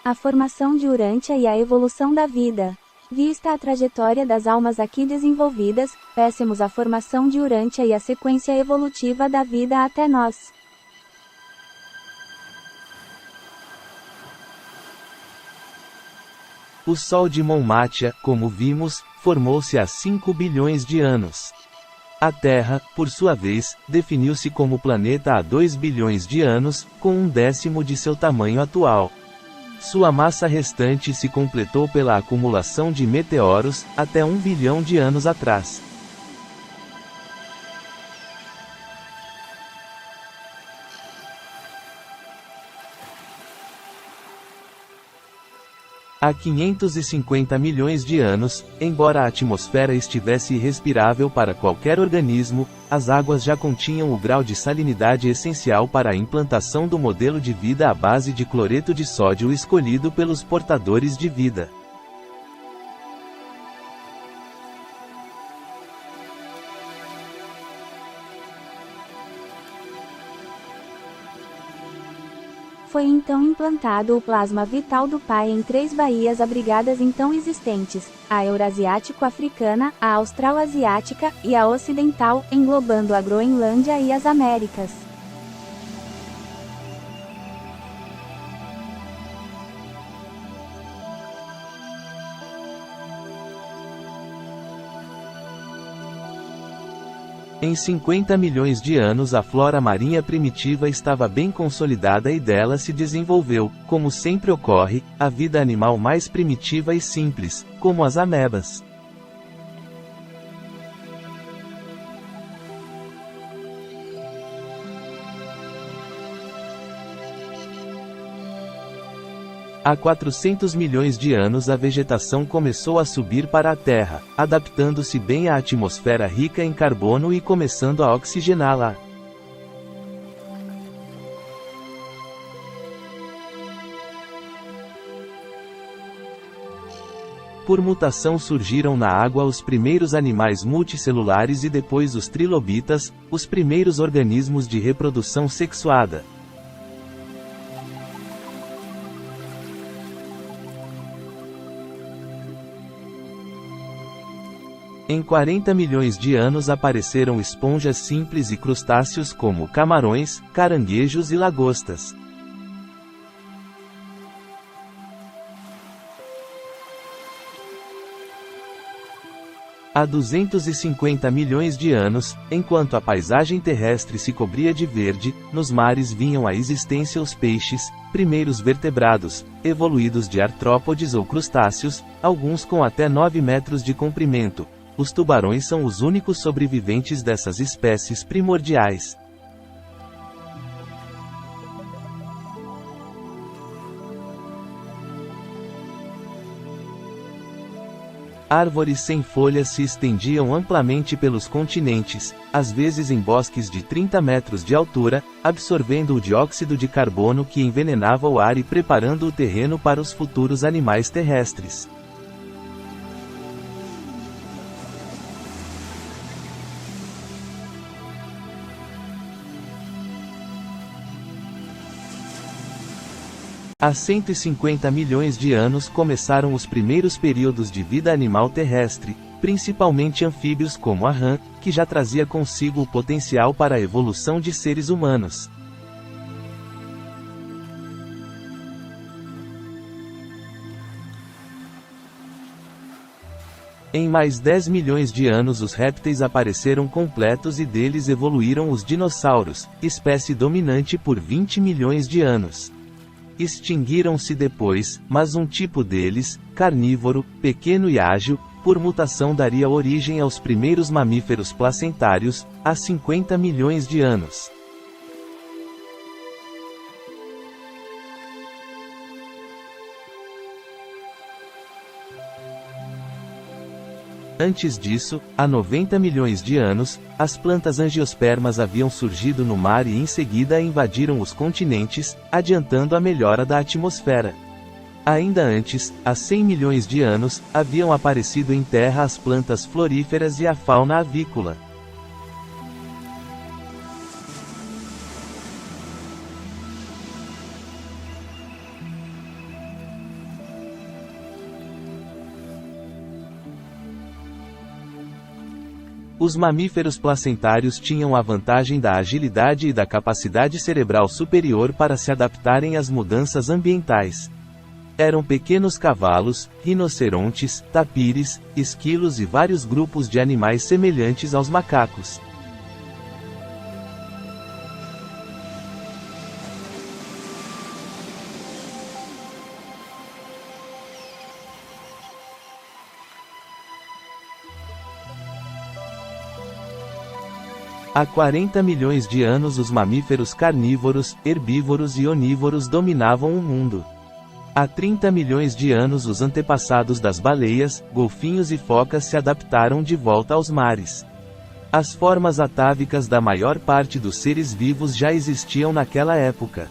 A formação de Urântia e a evolução da vida. Vista a trajetória das almas aqui desenvolvidas, péssemos a formação de Urântia e a sequência evolutiva da vida até nós. O Sol de Monmátia, como vimos, formou-se há 5 bilhões de anos. A Terra, por sua vez, definiu-se como planeta há 2 bilhões de anos, com 1/10 de seu tamanho atual. Sua massa restante se completou pela acumulação de meteoros, até 1 bilhão de anos atrás. Há 550 milhões de anos, embora a atmosfera estivesse irrespirável para qualquer organismo, as águas já continham o grau de salinidade essencial para a implantação do modelo de vida à base de cloreto de sódio escolhido pelos portadores de vida. Foi então implantado o plasma vital do Pai em 3 baías abrigadas então existentes, a Eurasiático-Africana, a Austral-Asiática, e a Ocidental, englobando a Groenlândia e as Américas. Em 50 milhões de anos a flora marinha primitiva estava bem consolidada e dela se desenvolveu, como sempre ocorre, a vida animal mais primitiva e simples, como as amebas. Há 400 milhões de anos a vegetação começou a subir para a Terra, adaptando-se bem à atmosfera rica em carbono e começando a oxigená-la. Por mutação surgiram na água os primeiros animais multicelulares e depois os trilobitas, os primeiros organismos de reprodução sexuada. Em 40 milhões de anos apareceram esponjas simples e crustáceos como camarões, caranguejos e lagostas. Há 250 milhões de anos, enquanto a paisagem terrestre se cobria de verde, nos mares vinham à existência os peixes, primeiros vertebrados, evoluídos de artrópodes ou crustáceos, alguns com até 9 metros de comprimento. Os tubarões são os únicos sobreviventes dessas espécies primordiais. Árvores sem folhas se estendiam amplamente pelos continentes, às vezes em bosques de 30 metros de altura, absorvendo o dióxido de carbono que envenenava o ar e preparando o terreno para os futuros animais terrestres. Há 150 milhões de anos começaram os primeiros períodos de vida animal terrestre, principalmente anfíbios como a rã, que já trazia consigo o potencial para a evolução de seres humanos. Em mais 10 milhões de anos os répteis apareceram completos e deles evoluíram os dinossauros, espécie dominante por 20 milhões de anos. Extinguiram-se depois, mas um tipo deles, carnívoro, pequeno e ágil, por mutação daria origem aos primeiros mamíferos placentários, há 50 milhões de anos. Antes disso, há 90 milhões de anos, as plantas angiospermas haviam surgido no mar e em seguida invadiram os continentes, adiantando a melhora da atmosfera. Ainda antes, há 100 milhões de anos, haviam aparecido em terra as plantas floríferas e a fauna avícola. Os mamíferos placentários tinham a vantagem da agilidade e da capacidade cerebral superior para se adaptarem às mudanças ambientais. Eram pequenos cavalos, rinocerontes, tapires, esquilos e vários grupos de animais semelhantes aos macacos. Há 40 milhões de anos os mamíferos carnívoros, herbívoros e onívoros dominavam o mundo. Há 30 milhões de anos os antepassados das baleias, golfinhos e focas se adaptaram de volta aos mares. As formas atávicas da maior parte dos seres vivos já existiam naquela época.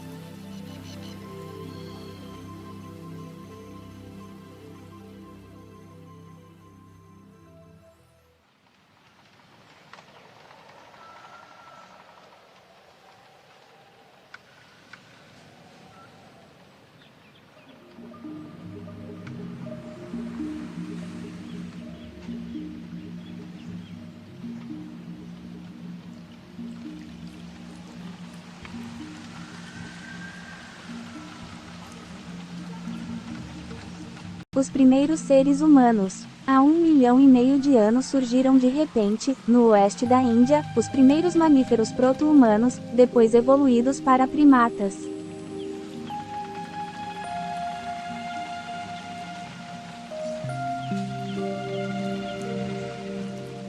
Os primeiros seres humanos. Há 1,5 milhão de anos surgiram de repente, no oeste da Índia, os primeiros mamíferos proto-humanos, depois evoluídos para primatas.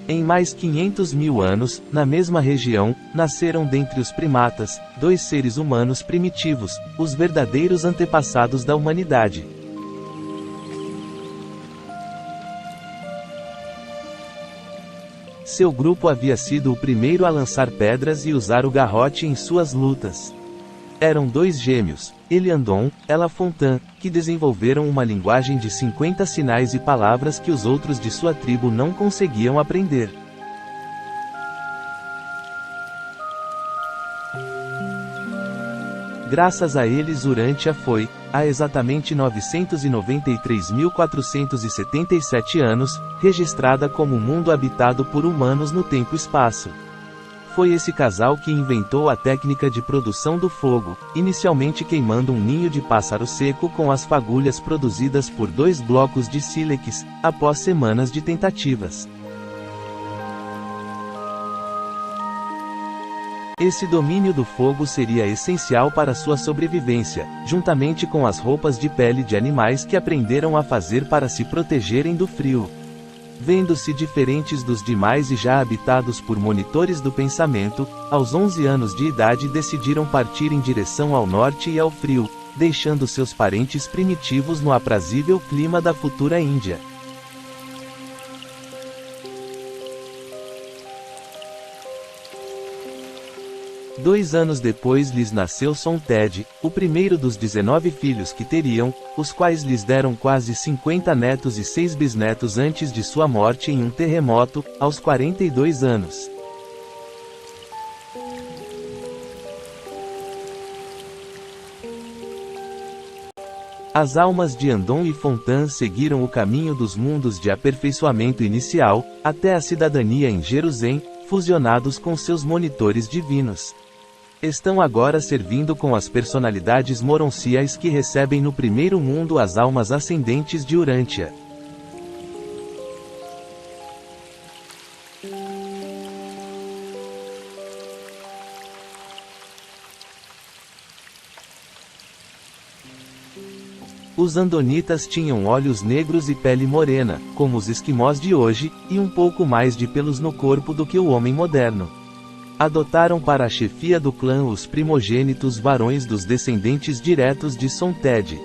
Em mais 500 mil anos, na mesma região, nasceram dentre os primatas, 2 seres humanos primitivos, os verdadeiros antepassados da humanidade. Seu grupo havia sido o primeiro a lançar pedras e usar o garrote em suas lutas. Eram 2 gêmeos, Eliandon, Elafontan, que desenvolveram uma linguagem de 50 sinais e palavras que os outros de sua tribo não conseguiam aprender. Graças a eles Urântia foi, há exatamente 993.477 anos, registrada como um mundo habitado por humanos no tempo-espaço. Foi esse casal que inventou a técnica de produção do fogo, inicialmente queimando um ninho de pássaro seco com as fagulhas produzidas por 2 blocos de sílex, após semanas de tentativas. Esse domínio do fogo seria essencial para sua sobrevivência, juntamente com as roupas de pele de animais que aprenderam a fazer para se protegerem do frio. Vendo-se diferentes dos demais e já habitados por monitores do pensamento, aos 11 anos de idade decidiram partir em direção ao norte e ao frio, deixando seus parentes primitivos no aprazível clima da futura Índia. Dois anos depois lhes nasceu Sonted, o primeiro dos 19 filhos que teriam, os quais lhes deram quase 50 netos e 6 bisnetos antes de sua morte em um terremoto, aos 42 anos. As almas de Andon e Fontan seguiram o caminho dos mundos de aperfeiçoamento inicial, até a cidadania em Jerusalém, fusionados com seus monitores divinos. Estão agora servindo com as personalidades moronciais que recebem no primeiro mundo as almas ascendentes de Urântia. Os andonitas tinham olhos negros e pele morena, como os esquimós de hoje, e um pouco mais de pelos no corpo do que o homem moderno. Adotaram para a chefia do clã os primogênitos varões dos descendentes diretos de Sonted.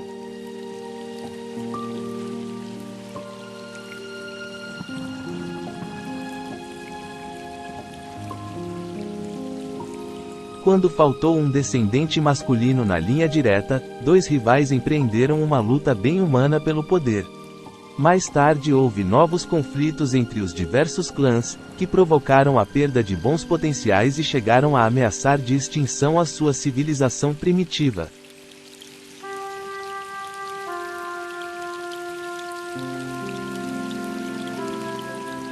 Quando faltou um descendente masculino na linha direta, 2 rivais empreenderam uma luta bem humana pelo poder. Mais tarde houve novos conflitos entre os diversos clãs, que provocaram a perda de bons potenciais e chegaram a ameaçar de extinção a sua civilização primitiva.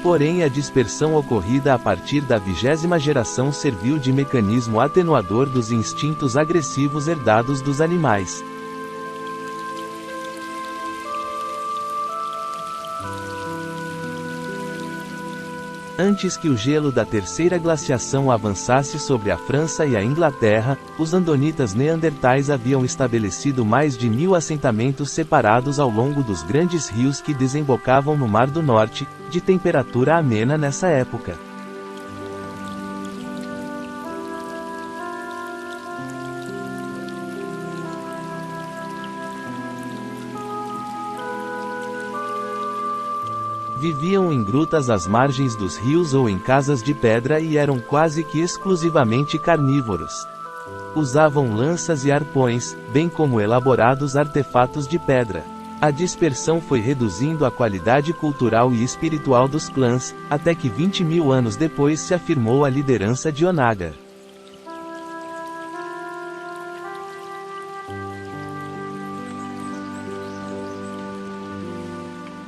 Porém, a dispersão ocorrida a partir da 20ª geração serviu de mecanismo atenuador dos instintos agressivos herdados dos animais. Antes que o gelo da terceira glaciação avançasse sobre a França e a Inglaterra, os andonitas neandertais haviam estabelecido mais de 1000 assentamentos separados ao longo dos grandes rios que desembocavam no Mar do Norte, de temperatura amena nessa época. Viviam em grutas às margens dos rios ou em casas de pedra e eram quase que exclusivamente carnívoros. Usavam lanças e arpões, bem como elaborados artefatos de pedra. A dispersão foi reduzindo a qualidade cultural e espiritual dos clãs, até que 20.000 anos depois se afirmou a liderança de Onaga.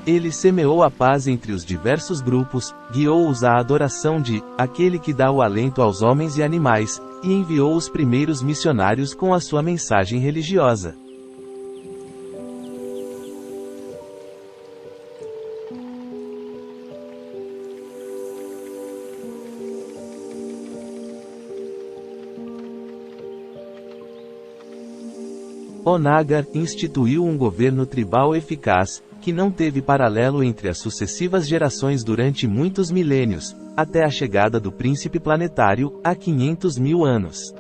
Ele semeou a paz entre os diversos grupos, guiou-os à adoração de aquele que dá o alento aos homens e animais, e enviou os primeiros missionários com a sua mensagem religiosa. Onaga instituiu um governo tribal eficaz, que não teve paralelo entre as sucessivas gerações durante muitos milênios, até a chegada do príncipe planetário, há 500.000 anos.